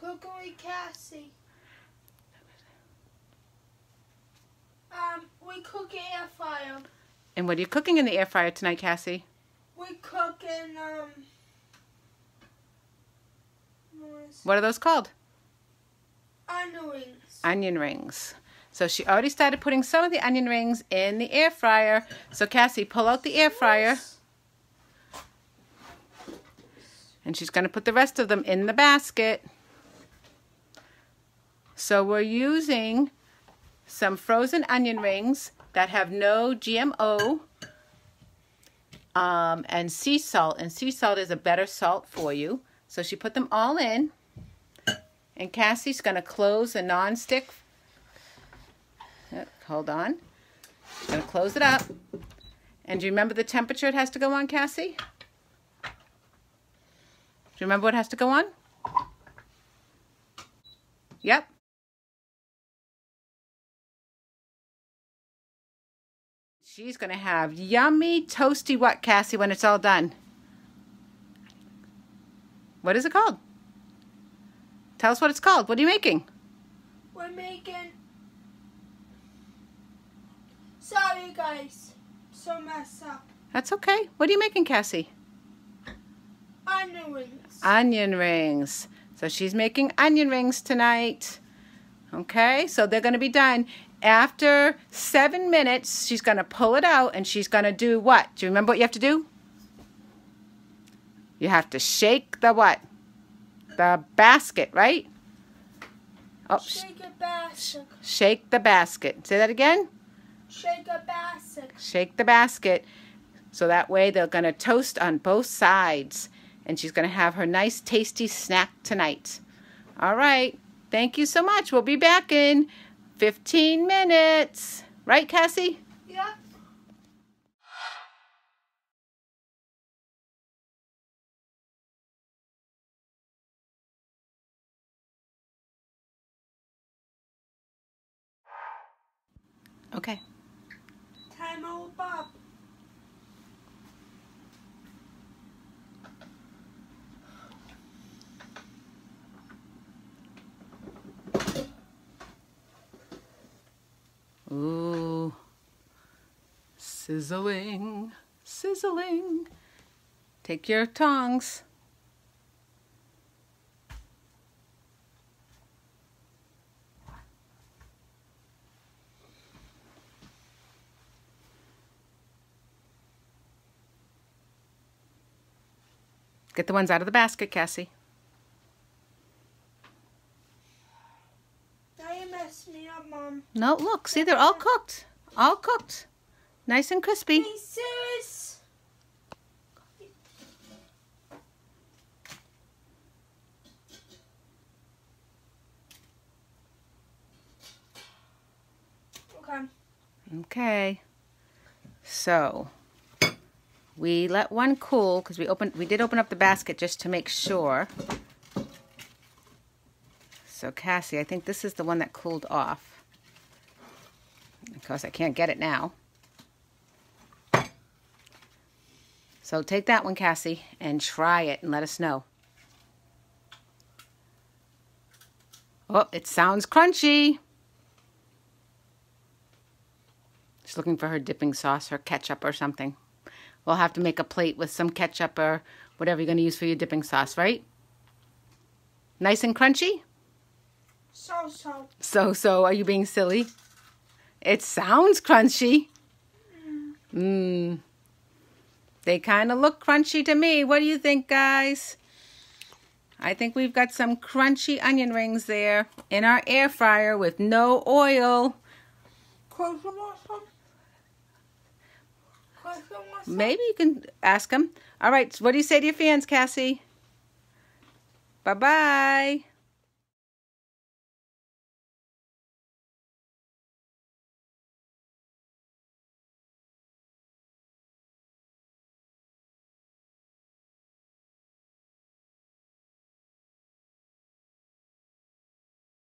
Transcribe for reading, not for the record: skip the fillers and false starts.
Cooking with Cassie. We cook in air fryer. And what are you cooking in the air fryer tonight, Cassie? We cooking What are those called? onion rings. Onion rings. So she already started putting some of the onion rings in the air fryer. So Cassie, pull out the air fryer. And she's going to put the rest of them in the basket. So we're using some frozen onion rings that have no GMO and sea salt. And sea salt is a better salt for you. So she put them all in. And Cassie's going to close the non-stick. Hold on. She's going to close it up. And do you remember the temperature it has to go on, Cassie? Do you remember what has to go on? Yep. She's going to have yummy, toasty what, Cassie, when it's all done? What is it called? Tell us what it's called. What are you making? We're making... Sorry, guys. So messed up. That's okay. What are you making, Cassie? Onion rings. Onion rings. So she's making onion rings tonight. Okay, so they're going to be done. After 7 minutes, she's going to pull it out and she's going to do what? Do you remember what you have to do? You have to shake the what? The basket, right? Oh, Shake a basket. Shake the basket. Say that again. Shake a basket. Shake the basket. So that way they're going to toast on both sides. And she's going to have her nice tasty snack tonight. All right. Thank you so much. We'll be back in 15 minutes. Right, Cassie? Yeah. Okay. Time out, Bob. Ooh. Sizzling. Sizzling. Take your tongs. Get the ones out of the basket, Cassie. Now you messed me up, Mom. No, look. See, they're all cooked. All cooked. Nice and crispy. Hey, sis. Okay. Okay. So we let one cool because we did open up the basket just to make sure. So Cassie, I think this is the one that cooled off. Of course, I can't get it now. So take that one, Cassie, and try it and let us know. Oh, it sounds crunchy. She's looking for her dipping sauce or ketchup or something. We'll have to make a plate with some ketchup or whatever you're going to use for your dipping sauce, right? Nice and crunchy? So. So, are you being silly? It sounds crunchy. They kind of look crunchy to me. What do you think, guys? I think we've got some crunchy onion rings there in our air fryer with no oil. Maybe you can ask them. All right, what do you say to your fans, Cassie? Bye-bye.